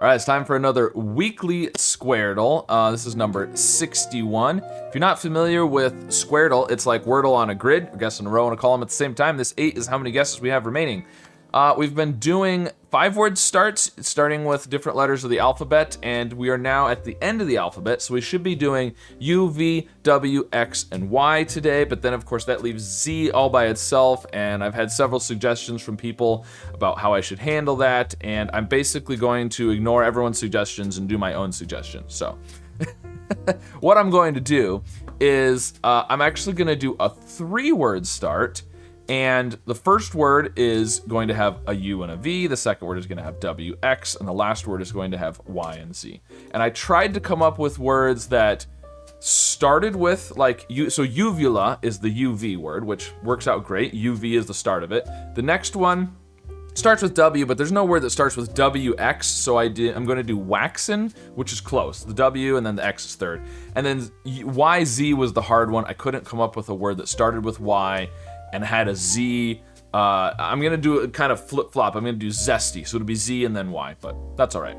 All right, it's time for another weekly Squardle. This is number 61. If you're not familiar with Squardle, it's like Wordle on a grid, a guess in a row and a column at the same time. This 8 is how many guesses we have remaining. We've been doing 5-word starts, starting with different letters of the alphabet, and we are now at the end of the alphabet, so we should be doing U, V, W, X, and Y today, but then of course that leaves Z all by itself, and I've had several suggestions from people about how I should handle that, and I'm basically going to ignore everyone's suggestions and do my own suggestions. So what I'm going to do is I'm actually going to do a 3-word start. And the first word is going to have a U and a V, the second word is going to have W, X, and the last word is going to have Y and Z. And I tried to come up with words that started with like U, so uvula is the UV word, which works out great. UV is the start of it. The next one starts with W, but there's no word that starts with WX, so I'm going to do waxen, which is close. The W and then the X is third. And then YZ was the hard one. I couldn't come up with a word that started with Y and had a Z. I'm gonna do a kind of flip-flop. I'm gonna do zesty, so it'll be Z and then Y, but that's all right.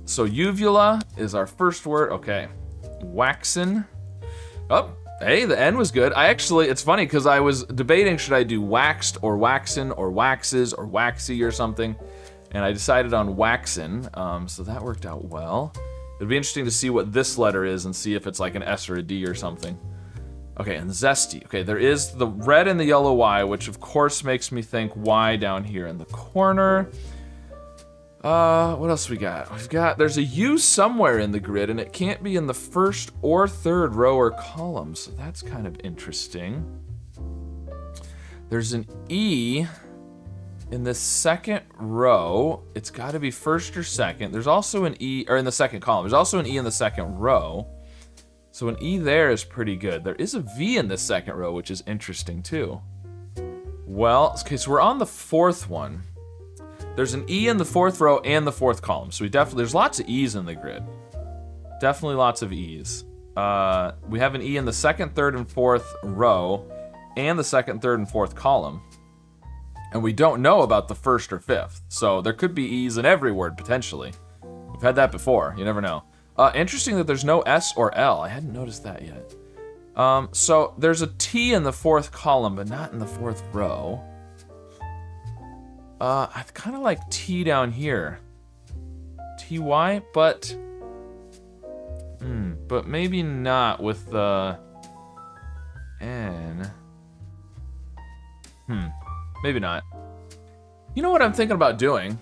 So uvula is our first word. Okay, waxen. Oh, hey, the N was good. It's funny because I was debating should I do waxed or waxen or waxes or waxy or something, and I decided on waxen. So that worked out well. It'd be interesting to see what this letter is and see if it's like an S or a D or something. Okay, and zesty. Okay, there is the red and the yellow Y, which of course makes me think Y down here in the corner. What else we got? There's a U somewhere in the grid, and it can't be in the first or third row or column, so that's kind of interesting. There's an E in the second row. It's got to be first or second. There's also an E, or in the second column. There's also an E in the second row. So an E there is pretty good. There is a V in this second row, which is interesting too. Well, okay, so we're on the fourth one. There's an E in the fourth row and the fourth column. So there's lots of E's in the grid. Definitely lots of E's. We have an E in the second, third, and fourth row and the second, third, and fourth column. And we don't know about the first or fifth. So there could be E's in every word, potentially. We've had that before, you never know. Interesting that there's no S or L. I hadn't noticed that yet. So there's a T in the fourth column, but not in the fourth row. I kind of like T down here. TY, but maybe not with the N. Maybe not. You know what I'm thinking about doing?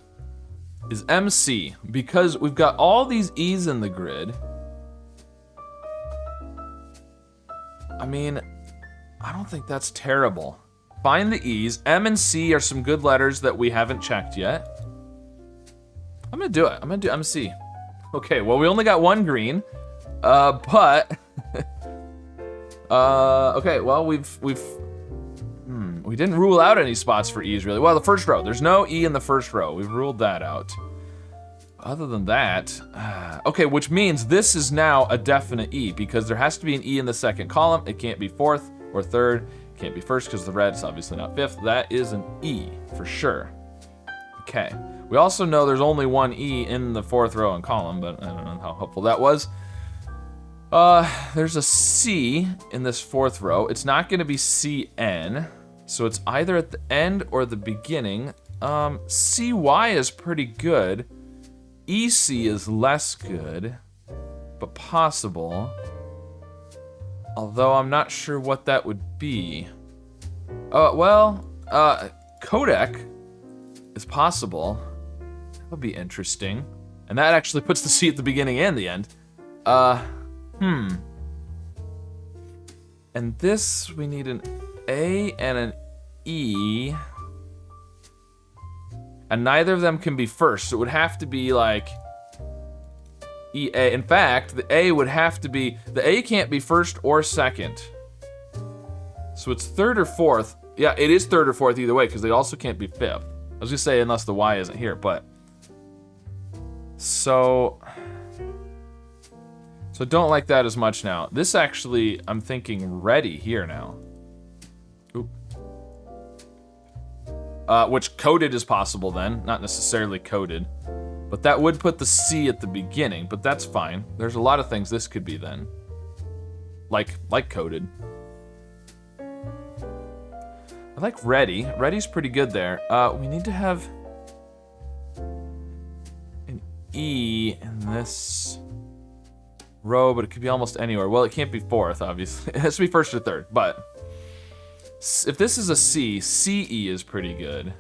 Is MC, because we've got all these E's in the grid. I mean, I don't think that's terrible. Find the E's. M and C are some good letters that we haven't checked yet. I'm gonna do it. I'm gonna do MC. Okay, well, we only got one green, but okay, well, we didn't rule out any spots for E's, really. Well, the first row. There's no E in the first row. We've ruled that out. Other than that, okay, which means this is now a definite E, because there has to be an E in the second column. It can't be fourth or third. It can't be first, because the red's obviously not fifth. That is an E, for sure. Okay. We also know there's only one E in the fourth row and column, but I don't know how helpful that was. There's a C in this fourth row. It's not going to be CN. So it's either at the end or the beginning. CY is pretty good. EC is less good, but possible. Although I'm not sure what that would be. Codec is possible. That would be interesting. And that actually puts the C at the beginning and the end. And this, we need an A and an E, and neither of them can be first, so it would have to be like EA. In fact, the A would have to be, the A can't be first or second, so it's third or fourth. Yeah, it is third or fourth either way, because they also can't be fifth. I was gonna say unless the Y isn't here, but so don't like that as much now. This actually, I'm thinking ready here now. Oop. Which coded is possible then, not necessarily coded. But that would put the C at the beginning, but that's fine. There's a lot of things this could be then. Like coded. I like ready. Ready's pretty good there. We need to have an E in this row, but it could be almost anywhere. Well, it can't be fourth, obviously. It has to be first or third, but if this is a C, CE is pretty good.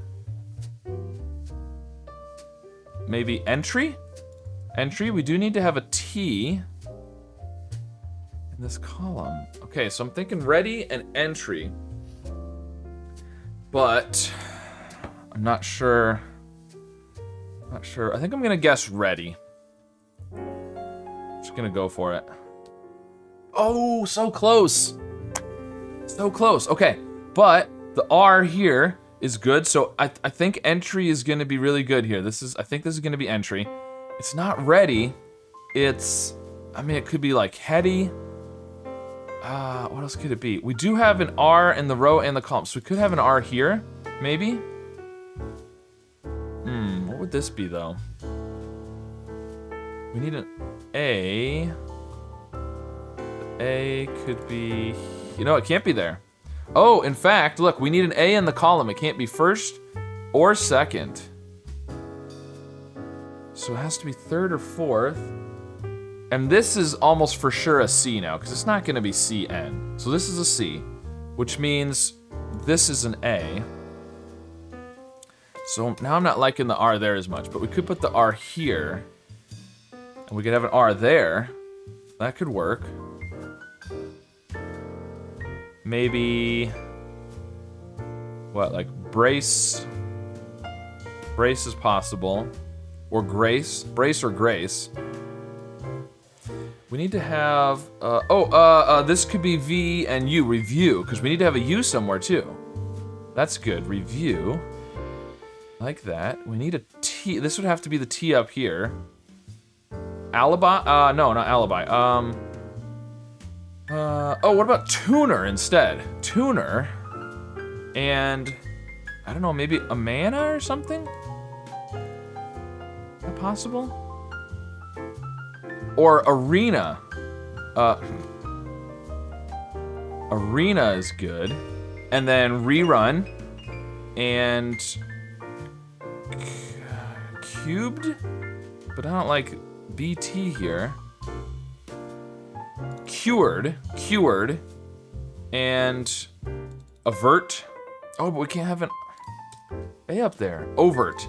Maybe entry? Entry, we do need to have a T in this column. Okay, so I'm thinking ready and entry. But I'm not sure. Not sure. I think I'm gonna guess ready. Just gonna go for it. Oh, so close. So close. Okay, but the R here is good, so I think entry is gonna be really good here. I think this is gonna be entry. It's not ready. It's, I mean, it could be like heady. What else could it be? We do have an R in the row and the column, so we could have an R here, maybe? What would this be though? We need an A. The A could be, you know, it can't be there. Oh, in fact, look, we need an A in the column. It can't be first or second. So it has to be third or fourth. And this is almost for sure a C now, because it's not gonna be CN. So this is a C, which means this is an A. So now I'm not liking the R there as much, but we could put the R here. And we could have an R there. That could work. Maybe, what, like brace? Brace is possible. Or grace, brace or grace. We need to have, this could be V and U, review, because we need to have a U somewhere too. That's good, review. Like that. We need a T, this would have to be the T up here. Alibi, no, not alibi. What about tuner instead? Tuner, and I don't know, maybe a mana or something? Is that possible? Or arena. Arena is good. And then rerun. And cubed? But I don't like BT here. Cured. And avert. Oh, but we can't have an A up there. Overt.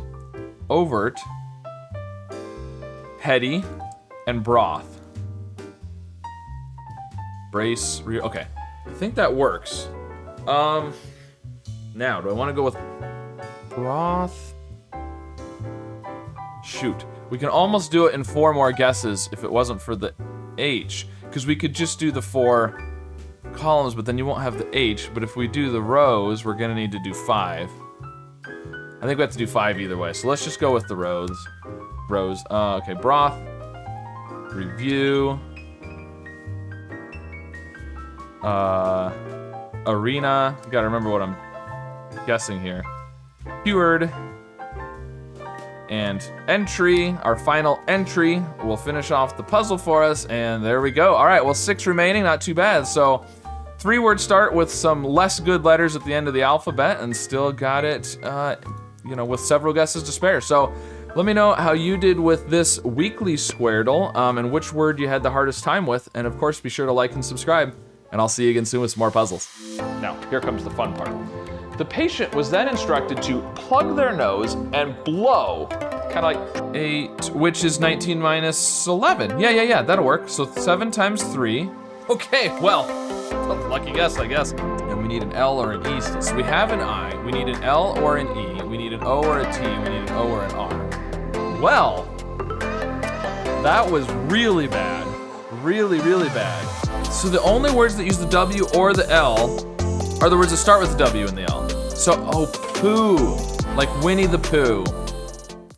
Heady. And broth. Brace, okay. I think that works. Now, do I want to go with broth? Shoot. We can almost do it in 4 more guesses if it wasn't for the H. Because we could just do the 4 columns, but then you won't have the H. But if we do the rows, we're gonna need to do 5. I think we have to do 5 either way. So let's just go with the rows. Okay, broth. Review. Arena. You gotta remember what I'm guessing here. Cured. And entry, our final entry, will finish off the puzzle for us, and there we go. All right, well, 6 remaining, not too bad. So 3-word start with some less good letters at the end of the alphabet, and still got it, with several guesses to spare. So let me know how you did with this weekly Squardle, and which word you had the hardest time with. And of course, be sure to like and subscribe, and I'll see you again soon with some more puzzles. Now, here comes the fun part. The patient was then instructed to plug their nose and blow, kind of like 8, which is 19 minus 11. Yeah, that'll work. So 7 times 3. Okay, well, lucky guess, I guess. And we need an L or an E still. So we have an I, we need an L or an E, we need an O or a T, we need an O or an R. Well, that was really bad. Really, really bad. So the only words that use the W or the L are the words that start with the W and the L. So, poo, like Winnie the Pooh.